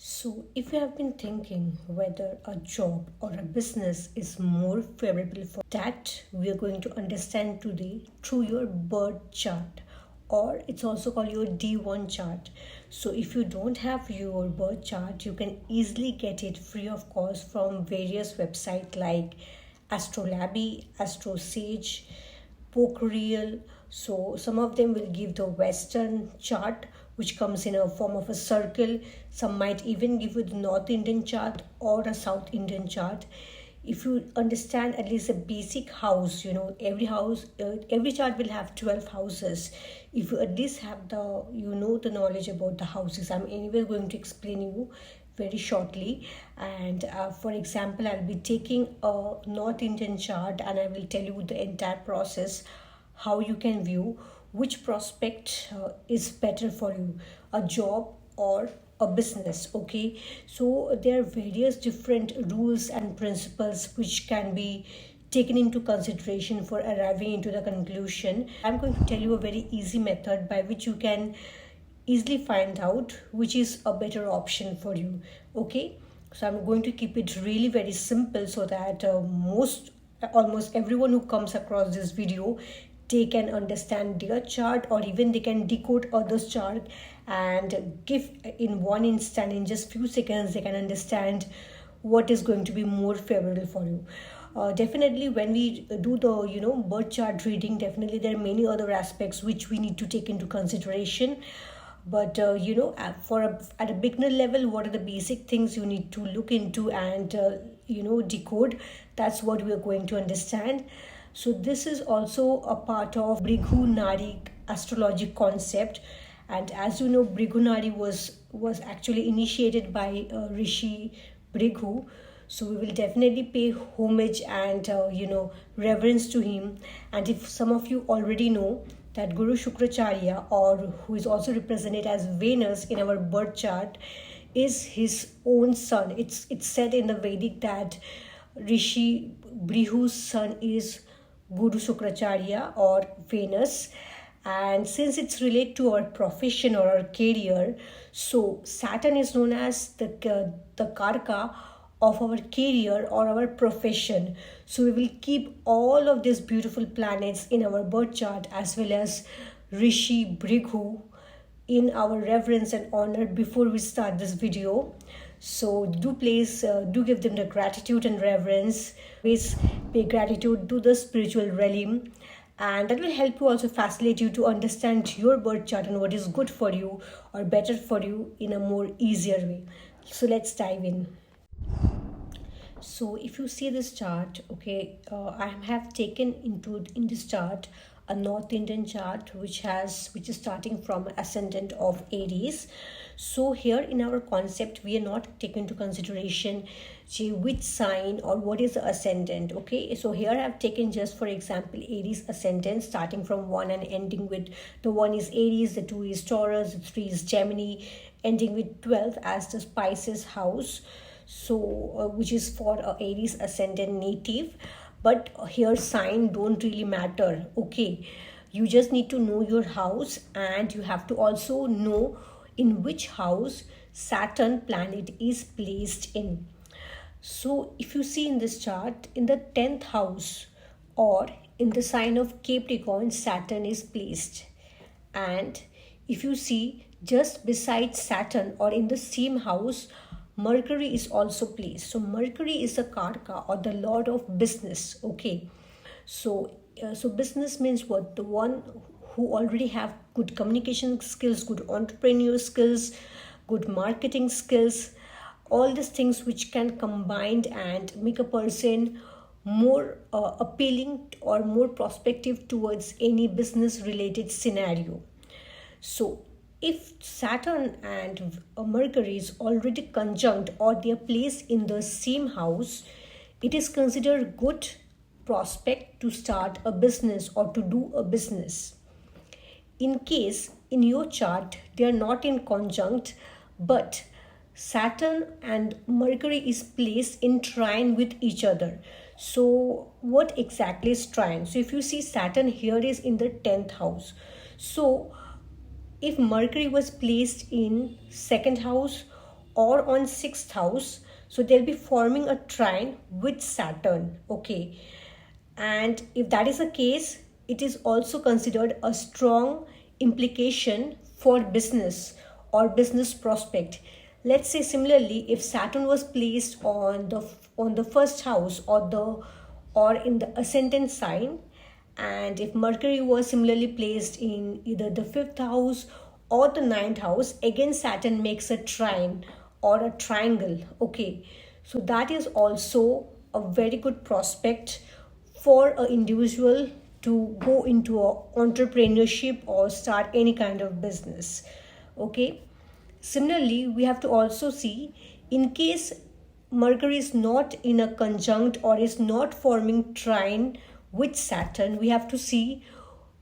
So, if you have been thinking whether a job or a business is more favorable for that, we are going to understand today through your birth chart, or it's also called your D1 chart. So, if you don't have your birth chart, you can easily get it free of cost from various websites like Astrolabi, AstroSage, Pokreal. So some of them will give the Western chart, which comes in a form of a circle. Some might even give you the North Indian chart or a South Indian chart. If you understand at least a basic house, every chart will have 12 houses. If you at least have the knowledge about the houses, I'm anyway going to explain you very shortly. And for example, I'll be taking a North Indian chart and I will tell you the entire process, how you can view which prospect is better for you, a job or a business. Okay, so there are various different rules and principles which can be taken into consideration for arriving into the conclusion. I'm going to tell you a very easy method by which you can easily find out which is a better option for you. Okay, so I'm going to keep it really very simple so that almost everyone who comes across this video, they can understand their chart, or even they can decode others chart and give in one instant, in just few seconds, they can understand what is going to be more favorable for you. Definitely when we do the birth chart reading, definitely there are many other aspects which we need to take into consideration. But at a beginner level, what are the basic things you need to look into and decode? That's what we are going to understand. So this is also a part of Bhrigu Nadi astrology concept. And as you know, Bhrigu Nadi was actually initiated by Rishi Bhrigu. So we will definitely pay homage and reverence to him. And if some of you already know that Guru Sukaracharya, or who is also represented as Venus in our birth chart, is his own son. It's said in the Vedic that Rishi Bhrigu's son is Guru Sukaracharya or Venus. And since it's related to our profession or our career, so Saturn is known as the karka of our career or our profession. So we will keep all of these beautiful planets in our birth chart as well as Rishi Bhrigu in our reverence and honor before we start this video. So do give them the gratitude and reverence. Please pay gratitude to the spiritual realm, and that will help you also facilitate you to understand your birth chart and what is good for you or better for you in a more easier way. So let's dive in. So if you see this chart, okay, I have taken in this chart a North Indian chart which is starting from ascendant of Aries. So here in our concept, we are not taking into consideration which sign or what is the ascendant. Okay, so here I have taken just for example Aries ascendant, starting from 1 and ending with the 1 is Aries, the 2 is Taurus, the 3 is Gemini, ending with 12 as the Pisces house. So which is for Aries ascendant native. But here sign don't really matter. Okay, you just need to know your house, and you have to also know in which house Saturn planet is placed in. So if you see in this chart, in the 10th house or in the sign of Capricorn, Saturn is placed. And if you see just beside Saturn or in the same house, Mercury is also placed. So Mercury is the karka or the lord of business. Okay, so business means what? The one who already have good communication skills, good entrepreneur skills, good marketing skills, all these things which can combine and make a person more appealing or more prospective towards any business related scenario. So if Saturn and Mercury is already conjunct or they are placed in the same house, it is considered good prospect to start a business or to do a business. In case in your chart they are not in conjunct, but Saturn and Mercury is placed in trine with each other. So what exactly is trine? So if you see Saturn here is in the 10th house. So if Mercury was placed in second house or on 6th house, so they'll be forming a trine with Saturn. Okay, and if that is the case, it is also considered a strong implication for business or business prospect. Let's say similarly, if Saturn was placed on the first house or in the ascendant sign, and if Mercury was similarly placed in either the 5th house or the 9th house, again Saturn makes a trine or a triangle. Okay, so that is also a very good prospect for an individual to go into a entrepreneurship or start any kind of business. Okay, similarly we have to also see, in case Mercury is not in a conjunct or is not forming trine with Saturn, we have to see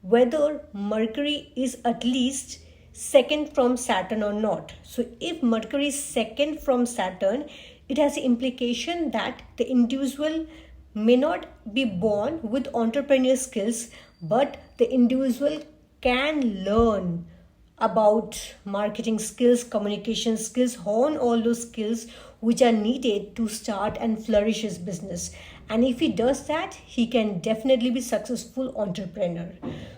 whether Mercury is at least second from Saturn or not. So if Mercury is second from Saturn, it has the implication that the individual may not be born with entrepreneur skills, but the individual can learn about marketing skills, communication skills, hone all those skills which are needed to start and flourish his business. And if he does that, he can definitely be successful entrepreneur.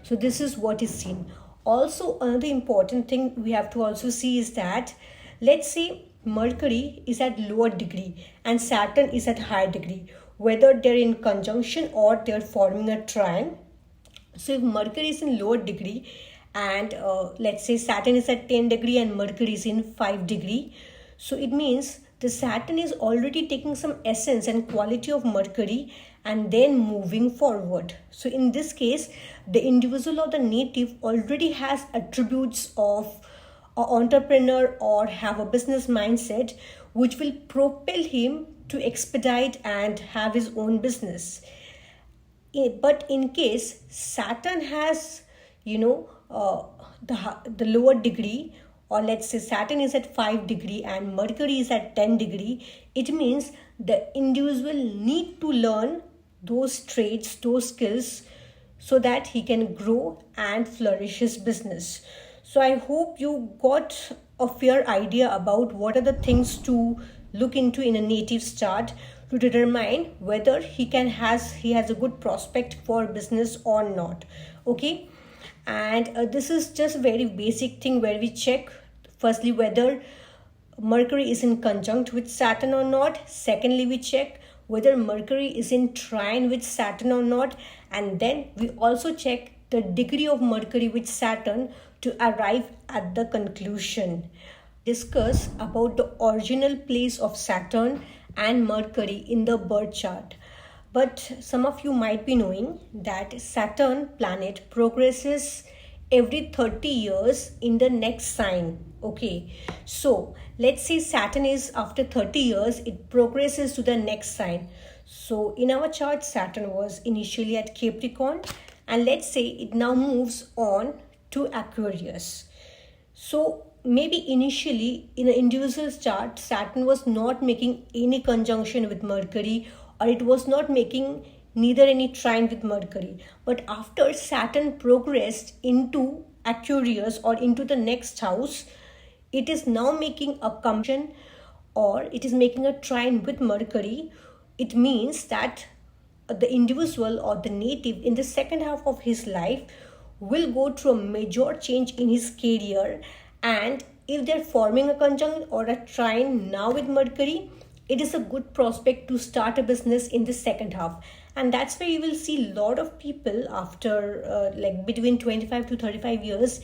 So this is what is seen. Also, another important thing we have to also see is that, let's say Mercury is at lower degree and Saturn is at higher degree, whether they're in conjunction or they're forming a trine. So if Mercury is in lower degree and let's say Saturn is at 10 degree and Mercury is in 5 degree, so it means the Saturn is already taking some essence and quality of Mercury and then moving forward. So in this case, the individual or the native already has attributes of an entrepreneur or have a business mindset which will propel him to expedite and have his own business. But in case Saturn has, the lower degree, or let's say Saturn is at 5 degree and Mercury is at 10 degree, it means the individual need to learn those traits, those skills, so that he can grow and flourish his business. So I hope you got a fair idea about what are the things to look into in a native's chart to determine whether he has a good prospect for business or not. Okay, and this is just very basic thing where we check firstly whether Mercury is in conjunct with Saturn or not. Secondly, we check whether Mercury is in trine with Saturn or not, and then we also check the degree of Mercury with Saturn to arrive at the conclusion. Discuss about the original place of Saturn and Mercury in the birth chart. But some of you might be knowing that Saturn planet progresses every 30 years in the next sign. Okay, so let's say Saturn is after 30 years, it progresses to the next sign. So in our chart, Saturn was initially at Capricorn, and let's say it now moves on to Aquarius. So maybe initially in an individual's chart, Saturn was not making any conjunction with Mercury, or it was not making neither any trine with Mercury. But after Saturn progressed into Aquarius or into the next house, it is now making a conjunction or it is making a trine with Mercury. It means that the individual or the native in the second half of his life will go through a major change in his career, and if they're forming a conjunct or a trine now with Mercury, it is a good prospect to start a business in the second half. And that's why you will see a lot of people after between 25 to 35 years,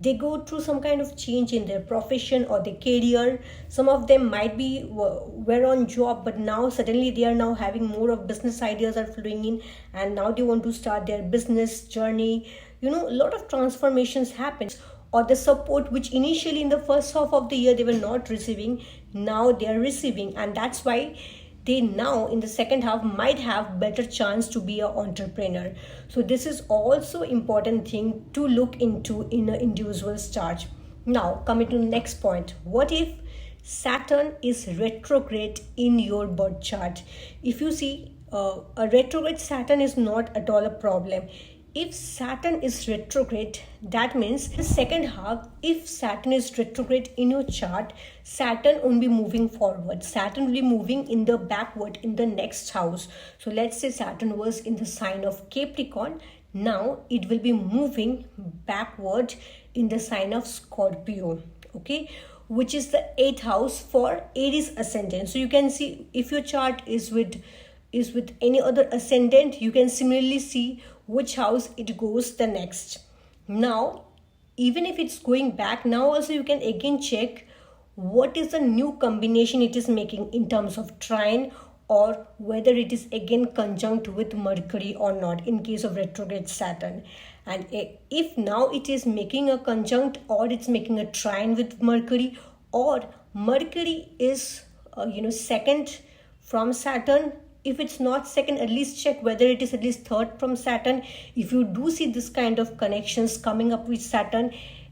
they go through some kind of change in their profession or their career. Some of them might be were on job, but now suddenly they are now having more of business ideas are flowing in, and now they want to start their business journey. A lot of transformations happen, or the support which initially in the first half of the year they were not receiving, now they are receiving, and that's why they now in the second half might have better chance to be an entrepreneur. So this is also important thing to look into in an individual's chart. Now coming to the next point, what if Saturn is retrograde in your birth chart? If you see a retrograde Saturn is not at all a problem. if Saturn is retrograde, that means the second half, if Saturn is retrograde in your chart, Saturn won't be moving forward. Saturn will be moving in the backward in the next house. So let's say Saturn was in the sign of Capricorn. Now it will be moving backward in the sign of Scorpio. Okay, which is the 8th house for Aries ascendant. So you can see if your chart is with any other ascendant, you can similarly see which house it goes the next. Now, even if it's going back, now also you can again check what is the new combination it is making in terms of trine, or whether it is again conjunct with Mercury or not in case of retrograde Saturn. And if now it is making a conjunct, or it's making a trine with Mercury, or Mercury is second from Saturn. If it's not second, at least check whether it is at least third from Saturn. If you do see this kind of connections coming up with Saturn,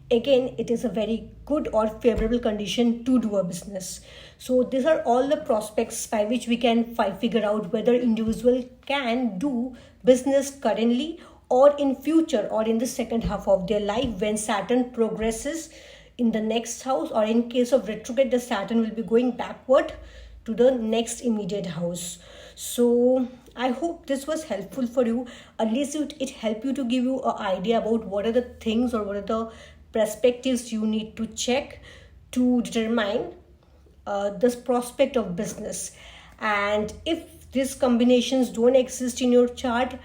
again, it is a very good or favorable condition to do a business. So these are all the prospects by which we can figure out whether individual can do business currently or in future or in the second half of their life when Saturn progresses in the next house, or in case of retrograde, the Saturn will be going backward to the next immediate house. So I hope this was helpful for you. At least it helped you to give you an idea about what are the things or what are the perspectives you need to check to determine this prospect of business. And if these combinations don't exist in your chart,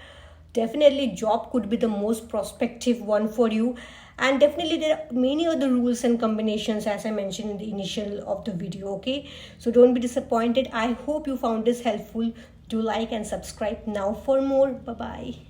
definitely job could be the most prospective one for you. And definitely there are many other rules and combinations as I mentioned in the initial of the video. Okay, so don't be disappointed. I hope you found this helpful. Do like and subscribe now for more. Bye bye.